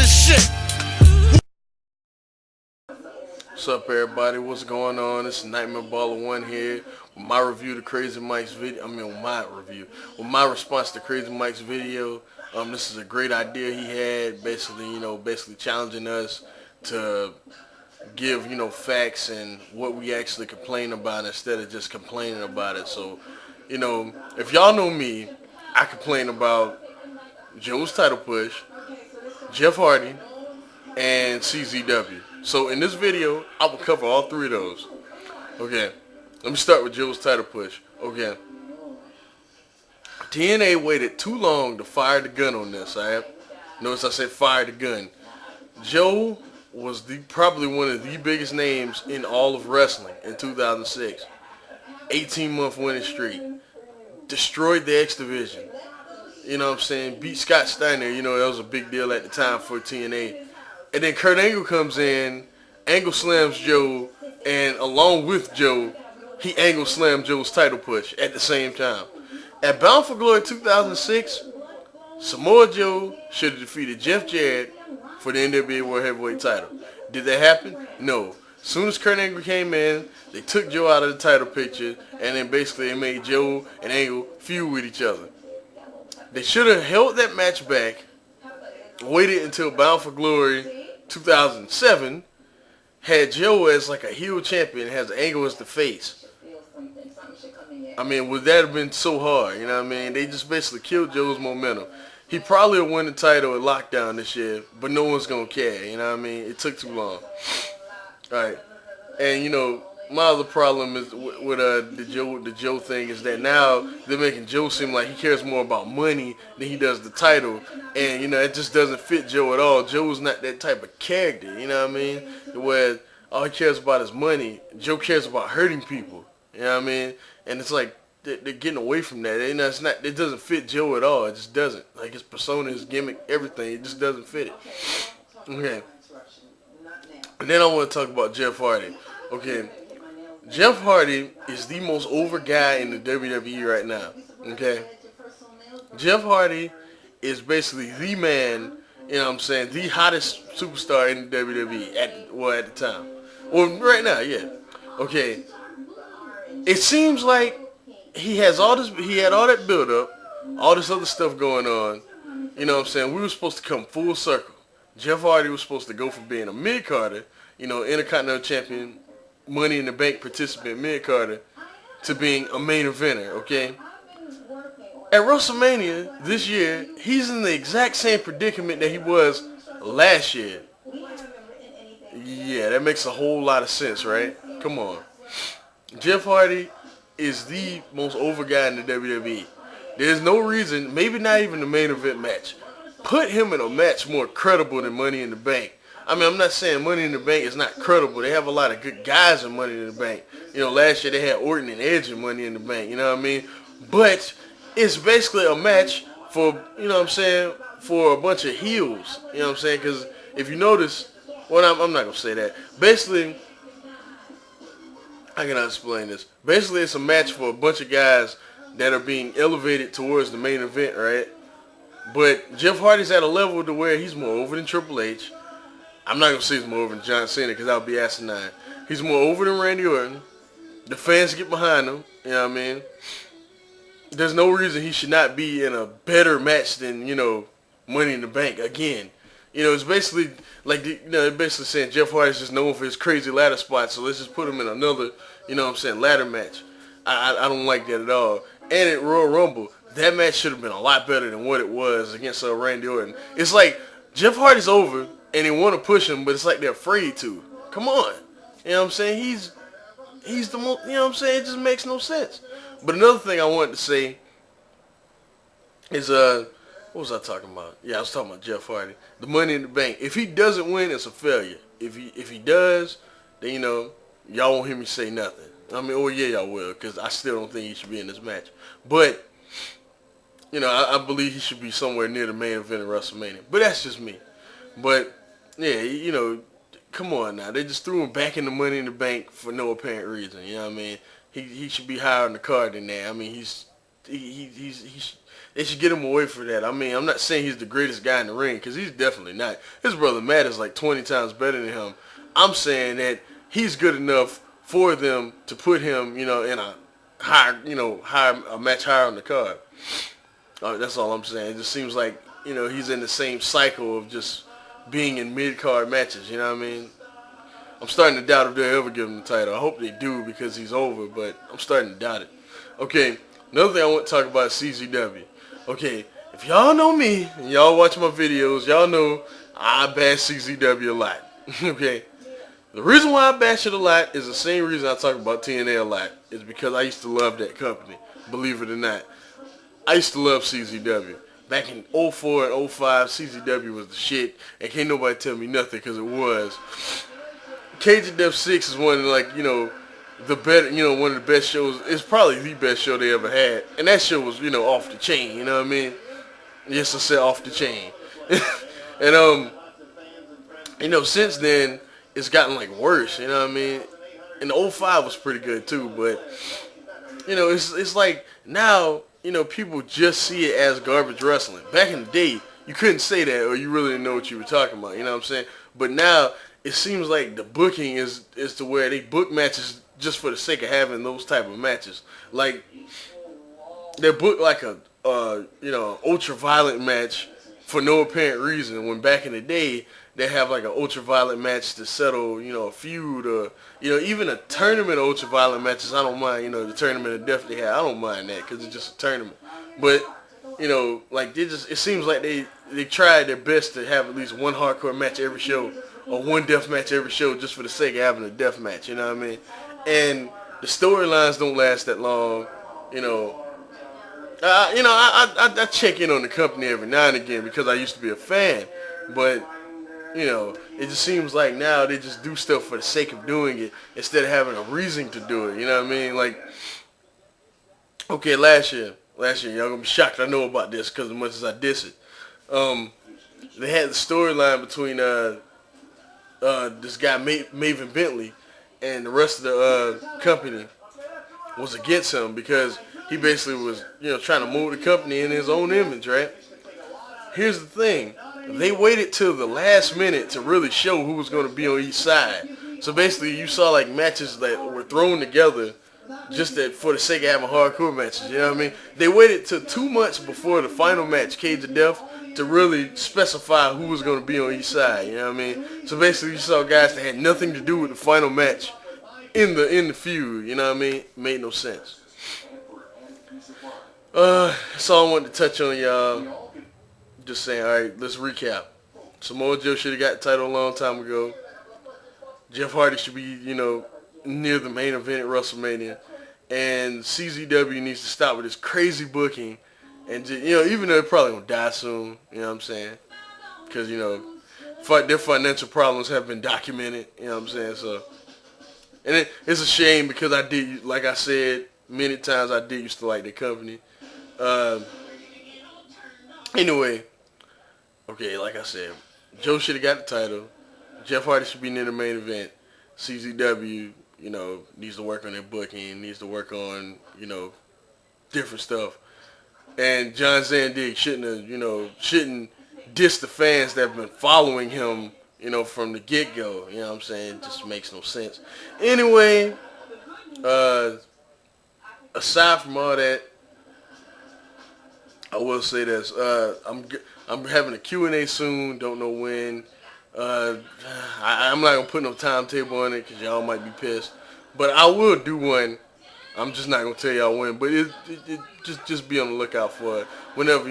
this shit. What's up, everybody? What's going on? It's Nightmare Baller 1 here with my review to Crazy Mike's video. With my response to Crazy Mike's video. This is a great idea he had, basically challenging us to give, facts and what we actually complain about instead of just complaining about it. So, if y'all know me, I complain about Joe's title push, Jeff Hardy, and CZW. So in this video, I will cover all three of those. Okay, let me start with Joe's title push. Okay, TNA waited too long to fire the gun on this. Notice I said fire the gun. Joe was probably one of the biggest names in all of wrestling in 2006. 18-month winning streak. Destroyed the X Division. You know what I'm saying? Beat Scott Steiner. That was a big deal at the time for TNA. And then Kurt Angle comes in, Angle slams Joe, and along with Joe, he Angle slammed Joe's title push at the same time. At Bound for Glory 2006, Samoa Joe should have defeated Jeff Jarrett for the NWA World Heavyweight title. Did that happen? No. As soon as Kurt Angle came in, they took Joe out of the title picture, and then basically they made Joe and Angle feud with each other. They should have held that match back, waited until Bound for Glory 2007, had Joe as like a heel champion, has Angle as the face. Would that have been so hard? They just basically killed Joe's momentum. He probably will win the title at Lockdown this year, but no one's going to care, It took too long. Alright, and my other problem is with the Joe thing is that now they're making Joe seem like he cares more about money than he does the title, and it just doesn't fit Joe at all. Joe's not that type of character, where all he cares about is money. Joe cares about hurting people, and it's like they're getting away from that. It doesn't fit Joe at all. It just doesn't. Like his persona, his gimmick, everything, it just doesn't fit it. Okay, and then I want to talk about Jeff Hardy. Okay. Jeff Hardy is the most over guy in the WWE right now, okay? Jeff Hardy is basically the man, the hottest superstar in the WWE at the time. Well, right now, yeah. Okay. It seems like he had all that build up, all this other stuff going on. We were supposed to come full circle. Jeff Hardy was supposed to go from being a mid-carder, Intercontinental Champion, Money in the Bank participant mid-carder, to being a main eventer, okay? At WrestleMania this year, he's in the exact same predicament that he was last year. Yeah, that makes a whole lot of sense, right? Come on. Jeff Hardy is the most over guy in the WWE. There's no reason, maybe not even the main event match. Put him in a match more credible than Money in the Bank. I'm not saying Money in the Bank is not credible. They have a lot of good guys in Money in the Bank. Last year they had Orton and Edge in Money in the Bank. But it's basically a match for, for a bunch of heels. Because if you notice, I'm not going to say that. Basically, I cannot explain this. Basically, it's a match for a bunch of guys that are being elevated towards the main event, right? But Jeff Hardy's at a level to where he's more over than Triple H. I'm not going to say he's more over than John Cena because that would be asinine. He's more over than Randy Orton. The fans get behind him. There's no reason he should not be in a better match than, Money in the Bank again. It's basically like, basically saying Jeff Hardy's just known for his crazy ladder spots, so let's just put him in another, ladder match. I don't like that at all. And at Royal Rumble, that match should have been a lot better than what it was against Randy Orton. It's like Jeff Hardy's over, and they want to push him, but it's like they're afraid to. Come on. He's the most, It just makes no sense. But another thing I wanted to say is, what was I talking about? Yeah, I was talking about Jeff Hardy. The Money in the Bank. If he doesn't win, it's a failure. If he does, then, y'all won't hear me say nothing. Yeah, y'all will, because I still don't think he should be in this match. But, I believe he should be somewhere near the main event of WrestleMania. But that's just me. But, yeah, come on now. They just threw him back in the Money in the Bank for no apparent reason. He should be higher on the card than that. they should get him away for that. I mean, I'm not saying he's the greatest guy in the ring, because he's definitely not. His brother Matt is like 20 times better than him. I'm saying that he's good enough for them to put him, in a a match higher on the card. That's all I'm saying. It just seems like, he's in the same cycle of just being in mid-card matches, you know what I mean? I'm starting to doubt if they'll ever give him the title. I hope they do because he's over, but I'm starting to doubt it. Okay, another thing I want to talk about is CZW. Okay, if y'all know me and y'all watch my videos, y'all know I bash CZW a lot. Okay, the reason why I bash it a lot is the same reason I talk about TNA a lot. Is because I used to love that company, believe it or not. I used to love CZW. Back in 04 and 05, CZW was the shit, and can't nobody tell me nothing because it was. Cage of Death 6 is one of the better, one of the best shows. It's probably the best show they ever had, and that show was, off the chain. You know what I mean? Yes, I said off the chain. And since then it's gotten like worse. You know what I mean? And the 05 was pretty good too, but it's like now. People just see it as garbage wrestling. Back in the day, you couldn't say that or you really didn't know what you were talking about. You know what I'm saying? But now, it seems like the booking is to where they book matches just for the sake of having those type of matches. Like, they book like a ultra-violent match for no apparent reason, when back in the day, they have like an ultra-violent match to settle, a feud, or, even a tournament of ultra-violent matches. I don't mind, the tournament of death they have. I don't mind that because it's just a tournament. But, like it seems like they tried their best to have at least one hardcore match every show or one death match every show just for the sake of having a death match, you know what I mean? And the storylines don't last that long, I check in on the company every now and again because I used to be a fan, but it just seems like now they just do stuff for the sake of doing it instead of having a reason to do it. You know what I mean? Like, okay, last year, y'all gonna be shocked I know about this because as much as I diss it. They had the storyline between this guy Maven Bentley and the rest of the company was against him because he basically was trying to mold the company in his own image, right? Here's the thing. They waited till the last minute to really show who was going to be on each side. So basically, you saw like matches that were thrown together just for the sake of having hardcore matches. You know what I mean? They waited till 2 months before the final match, Cage of Death, to really specify who was going to be on each side. You know what I mean? So basically, you saw guys that had nothing to do with the final match in the feud. You know what I mean? Made no sense. That's all I wanted to touch on, y'all. Just saying, all right, let's recap. Samoa Joe should have got the title a long time ago. Jeff Hardy should be, near the main event at WrestleMania. And CZW needs to stop with this crazy booking. And, just, even though they're probably going to die soon, you know what I'm saying? Because, their financial problems have been documented, you know what I'm saying? So, and it's a shame because like I said, many times I did used to like their company. Anyway. Okay, like I said, Joe should have got the title. Jeff Hardy should be near the main event. CZW, needs to work on their booking, needs to work on, different stuff. And John Zandig shouldn't diss the fans that have been following him, from the get-go. You know what I'm saying? It just makes no sense. Anyway, aside from all that, I will say this. I'm having a Q&A soon. Don't know when. I'm not going to put no timetable on it because y'all might be pissed. But I will do one. I'm just not going to tell y'all when. But just be on the lookout for it. Whenever,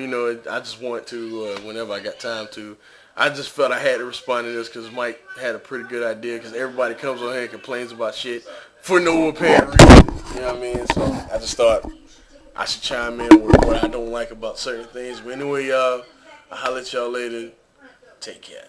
I just want to, whenever I got time to. I just felt I had to respond to this because Mike had a pretty good idea because everybody comes on here and complains about shit for no apparent reason. You know what I mean? So I just thought I should chime in with what I don't like about certain things. But anyway, y'all, I'll holler at y'all later. Take care.